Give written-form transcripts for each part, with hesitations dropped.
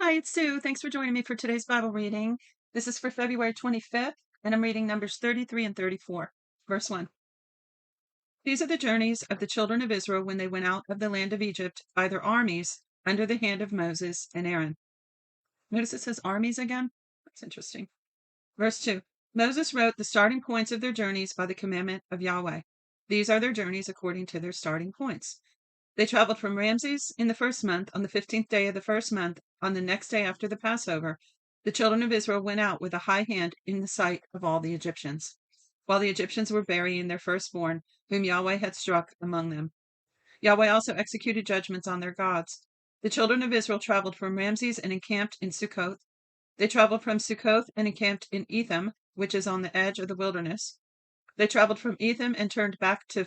Hi, it's Sue. Thanks for joining me for today's Bible reading. This is for February 25th, and I'm reading Numbers 33 and 34. Verse 1. These are the journeys of the children of Israel when they went out of the land of Egypt by their armies under the hand of Moses and Aaron. Notice it says armies again. That's interesting. Verse 2. Moses wrote the starting points of their journeys by the commandment of Yahweh. These are their journeys according to their starting points. They traveled from Ramses in the first month, on the 15th day of the first month, on the next day after the Passover. The children of Israel went out with a high hand in the sight of all the Egyptians, while the Egyptians were burying their firstborn, whom Yahweh had struck among them. Yahweh also executed judgments on their gods. The children of Israel traveled from Ramses and encamped in Succoth. They traveled from Succoth and encamped in Etham, which is on the edge of the wilderness. They traveled from Etham and turned back to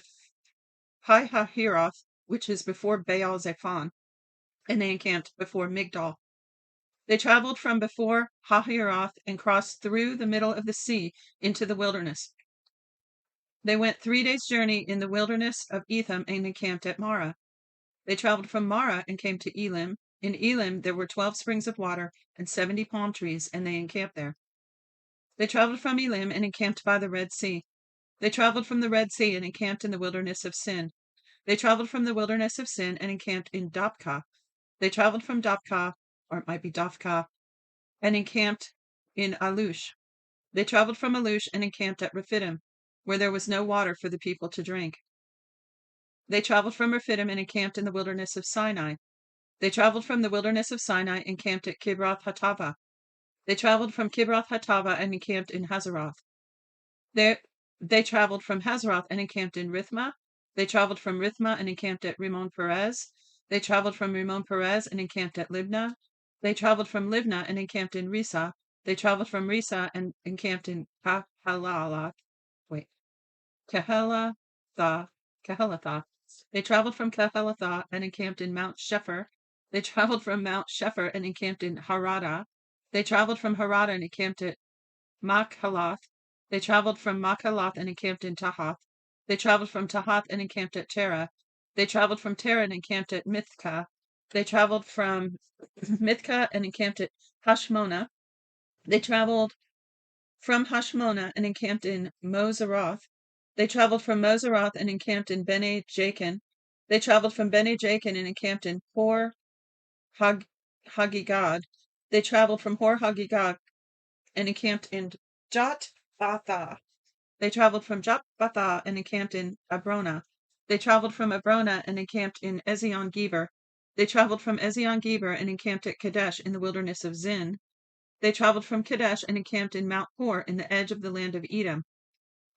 Pi-hahiroth, which is before Baal Zephon, and they encamped before Migdol. They traveled from before Hahiroth and crossed through the middle of the sea into the wilderness. They went 3 days' journey in the wilderness of Etham and encamped at Marah. They traveled from Marah and came to Elim. In Elim there were 12 springs of water and 70 palm trees, and they encamped there. They traveled from Elim and encamped by the Red Sea. They traveled from the Red Sea and encamped in the wilderness of Sin. They traveled from the wilderness of Sin and encamped in Dopka. They traveled from Dopka, or it might be Dopka, and encamped in Alush. They traveled from Alush and encamped at Rephidim, where there was no water for the people to drink. They traveled from Rephidim and encamped in the wilderness of Sinai. They traveled from the wilderness of Sinai and encamped at Kibroth Hattava. They traveled from Kibroth Hattava and encamped in Hazeroth. They traveled from Hazeroth and encamped in Rithmah. They traveled from Rithmah and encamped at Rimmon Perez. They traveled from Rimmon Perez and encamped at Libnah. They traveled from Libnah and encamped in Risa. They traveled from Risa and encamped in Kehelatha. Kehelatha. They traveled from Kehelatha and encamped in Mount Shepher. They traveled from Mount Shepher and encamped in Harada. They traveled from Harada and encamped at Machalath. They traveled from Machalath and encamped in Tahath. They traveled from Tahath and encamped at Terah. They traveled from Terah and encamped at Mithkah. They traveled from Mithkah and encamped at Hashmona. They traveled from Hashmona and encamped in Moseroth. They traveled from Moseroth and encamped in Bene Jacan. They traveled from Bene Jacan and encamped in Hor Hagigad. They traveled from Hor Hagigad and encamped in Jotbatha. They traveled from Jotbatha and encamped in Abrona. They traveled from Abrona and encamped in Ezion Geber. They traveled from Ezion Geber and encamped at Kadesh in the wilderness of Zin. They traveled from Kadesh and encamped in Mount Hor in the edge of the land of Edom.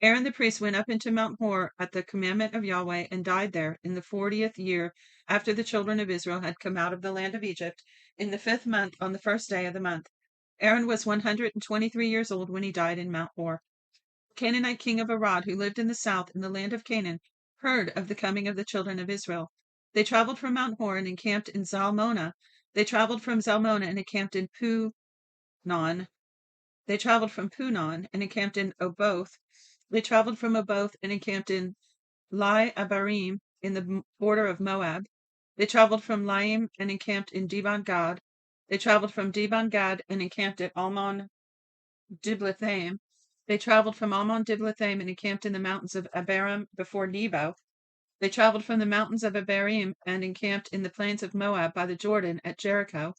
Aaron the priest went up into Mount Hor at the commandment of Yahweh and died there in the 40th year after the children of Israel had come out of the land of Egypt, in the 5th month on the 1st day of the month. Aaron was 123 years old when he died in Mount Hor. The Canaanite king of Arad, who lived in the south in the land of Canaan, heard of the coming of the children of Israel. They traveled from Mount Hor and encamped in Zalmona. They traveled from Zalmona and encamped in Punon. They traveled from Punon and encamped in Oboth. They traveled from Oboth and encamped in Lai Abarim in the border of Moab. They traveled from Laim and encamped in Dibon Gad. They traveled from Dibon Gad and encamped at Almon Diblathaim. They traveled from Almon Diblathaim and encamped in the mountains of Abarim before Nebo. They traveled from the mountains of Abarim and encamped in the plains of Moab by the Jordan at Jericho.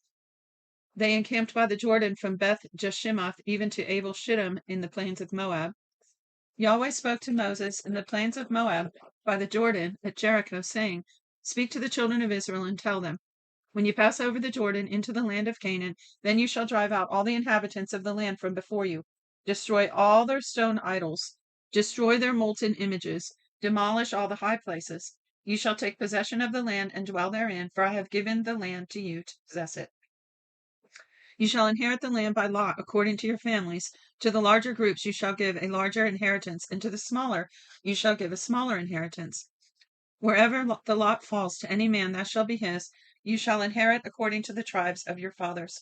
They encamped by the Jordan from Beth Jeshimoth even to Abel Shittim in the plains of Moab. Yahweh spoke to Moses in the plains of Moab by the Jordan at Jericho, saying, Speak to the children of Israel and tell them, When you pass over the Jordan into the land of Canaan, then you shall drive out all the inhabitants of the land from before you. Destroy all their stone idols. Destroy their molten images. Demolish all the high places. You shall take possession of the land and dwell therein, for I have given the land to you to possess it. You shall inherit the land by lot according to your families. To the larger groups you shall give a larger inheritance, and to the smaller you shall give a smaller inheritance. Wherever the lot falls to any man, that shall be his. You shall inherit according to the tribes of your fathers.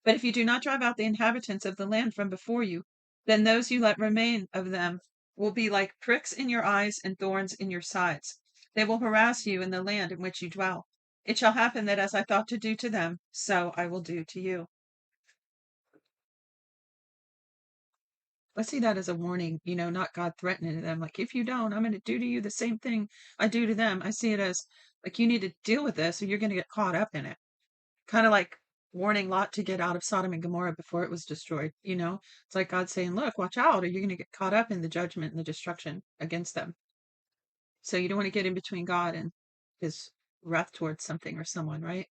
But if you do not drive out the inhabitants of the land from before you, then those you let remain of them will be like pricks in your eyes and thorns in your sides. They will harass you in the land in which you dwell. It shall happen that as I thought to do to them, so I will do to you. I see that as a warning, not God threatening them. Like, if you don't, I'm going to do to you the same thing I do to them. I see it as like, you need to deal with this or you're going to get caught up in it. Kind of like warning Lot to get out of Sodom and Gomorrah before it was destroyed. It's like God saying, look, watch out, or you're going to get caught up in the judgment and the destruction against them. So you don't want to get in between God and his wrath towards something or someone, right?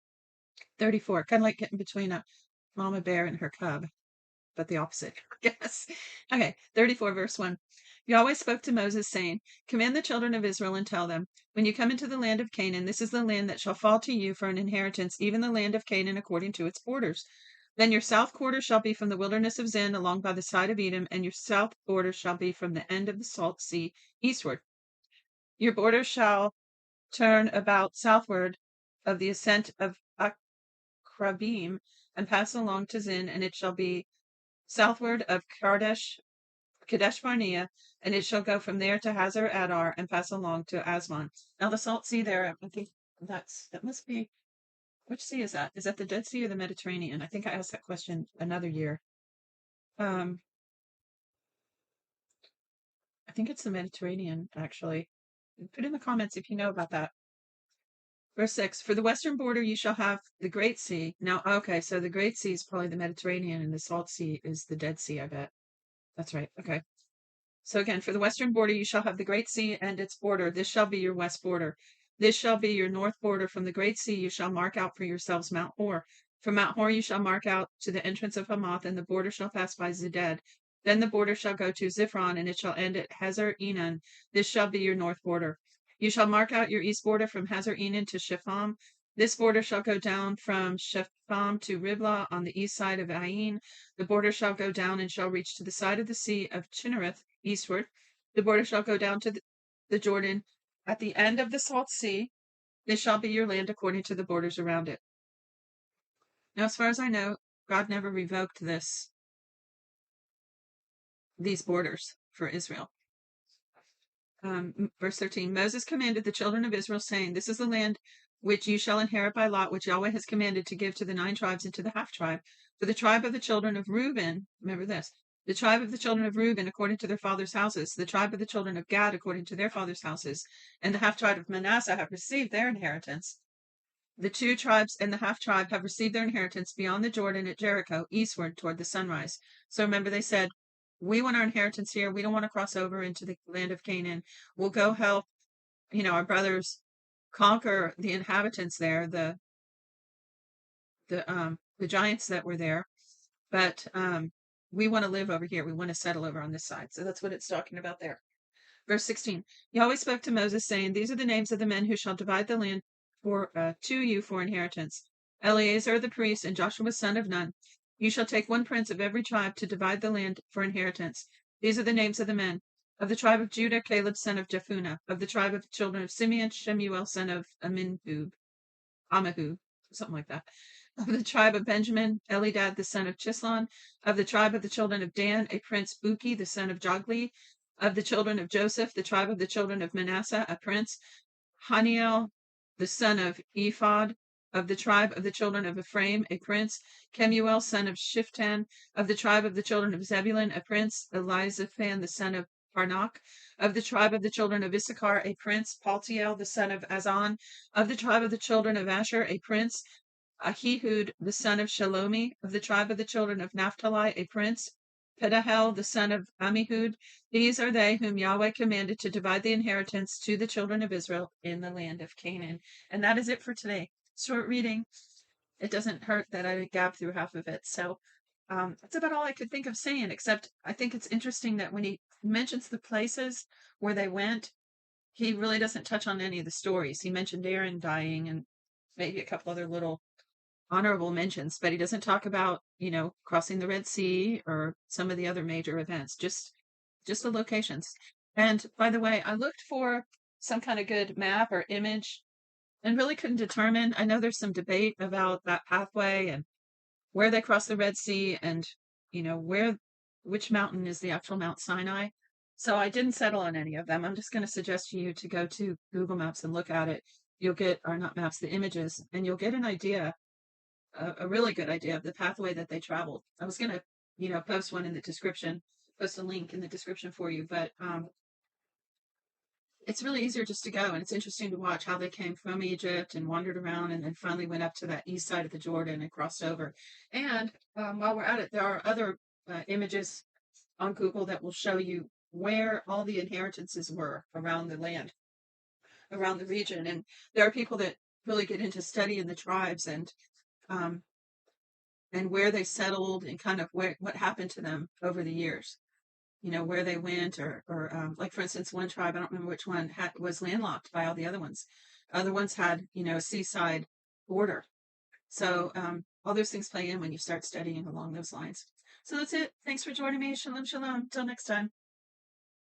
34, kind of like getting between a mama bear and her cub, but the opposite, I guess. Okay, 34, verse 1. Yahweh spoke to Moses, saying, command the children of Israel and tell them, when you come into the land of Canaan, this is the land that shall fall to you for an inheritance, even the land of Canaan according to its borders. Then your south quarter shall be from the wilderness of Zin along by the side of Edom, and your south border shall be from the end of the salt sea eastward. Your border shall turn about southward of the ascent of Akrabim, and pass along to Zin, and it shall be southward of Kadesh Barnea, and it shall go from there to Hazar Adar, and pass along to Asmon. Now the Salt Sea there, I think that must be, which sea is that? Is that the Dead Sea or the Mediterranean? I think I asked that question another year. Um, I think it's the Mediterranean, actually. Put in the comments if you know about that. Verse 6, for the western border you shall have the Great Sea. Now, okay, so the Great Sea is probably the Mediterranean, and the Salt Sea is the Dead Sea, I bet. That's right. Okay. So again, for the western border you shall have the Great Sea and its border. This shall be your west border. This shall be your north border. From the Great Sea you shall mark out for yourselves Mount Hor. From Mount Hor you shall mark out to the entrance of Hamath, and the border shall pass by Zedad. Then the border shall go to Ziphron, and it shall end at Hazar Enan. This shall be your north border. You shall mark out your east border from Hazar Enan to Shepham. This border shall go down from Shepham to Riblah on the east side of Ain. The border shall go down and shall reach to the side of the sea of Chinnereth eastward. The border shall go down to the Jordan at the end of the Salt Sea. This shall be your land according to the borders around it. Now, as far as I know, God never revoked these borders for Israel. Verse 13, Moses commanded the children of Israel, saying, this is the land which you shall inherit by lot, which Yahweh has commanded to give to the 9 tribes and to the half tribe. For the tribe of the children of Reuben, remember this, the tribe of the children of Reuben according to their fathers' houses, the tribe of the children of Gad according to their fathers' houses, and the half tribe of Manasseh have received their inheritance. The 2 tribes and the half tribe have received their inheritance beyond the Jordan at Jericho, eastward toward the sunrise. So remember, they said, we want our inheritance here. We don't want to cross over into the land of Canaan. We'll go help, our brothers conquer the inhabitants there, the giants that were there. But we want to live over here. We want to settle over on this side. So that's what it's talking about there. Verse 16, Yahweh spoke to Moses, saying, these are the names of the men who shall divide the land to you for inheritance. Eleazar the priest and Joshua son of Nun. You shall take 1 prince of every tribe to divide the land for inheritance. These are the names of the men. Of the tribe of Judah, Caleb son of Jephunneh. Of the tribe of the children of Simeon, Shemuel son of Amihud, something like that. Of the tribe of Benjamin, Elidad the son of Chislon. Of the tribe of the children of Dan, a prince Buki the son of Jogli. Of the children of Joseph, the tribe of the children of Manasseh, a prince Haniel the son of Ephod. Of the tribe of the children of Ephraim, a prince Kemuel son of Shiftan. Of the tribe of the children of Zebulun, a prince Elizaphan the son of Parnach. Of the tribe of the children of Issachar, a prince Paltiel the son of Azan. Of the tribe of the children of Asher, a prince Ahihud the son of Shalomi. Of the tribe of the children of Naphtali, a prince Pedahel the son of Ammihud. These are they whom Yahweh commanded to divide the inheritance to the children of Israel in the land of Canaan. And that is it for today. Short reading. It doesn't hurt that I gabbed through half of it. So that's about all I could think of saying, except I think it's interesting that when he mentions the places where they went, he really doesn't touch on any of the stories. He mentioned Aaron dying and maybe a couple other little honorable mentions, but he doesn't talk about, crossing the Red Sea or some of the other major events, just the locations. And by the way, I looked for some kind of good map or image and really couldn't determine. I know there's some debate about that pathway and where they cross the Red Sea and, which mountain is the actual Mount Sinai. So I didn't settle on any of them. I'm just going to suggest to you to go to Google Maps and look at it. you'll get, or not maps, the images, and you'll get an idea, a really good idea of the pathway that they traveled. I was going to, post one in the description, post a link in the description for you, but it's really easier just to go, and it's interesting to watch how they came from Egypt and wandered around and then finally went up to that east side of the Jordan and crossed over. And while we're at it, there are other images on Google that will show you where all the inheritances were around the land, around the region. And there are people that really get into studying the tribes um, and where they settled and kind of what happened to them over the years. Where they went, or like for instance, one tribe, I don't remember which one, was landlocked by all the other ones. Other ones had, a seaside border. So all those things play in when you start studying along those lines. So that's it. Thanks for joining me. Shalom, shalom. Till next time.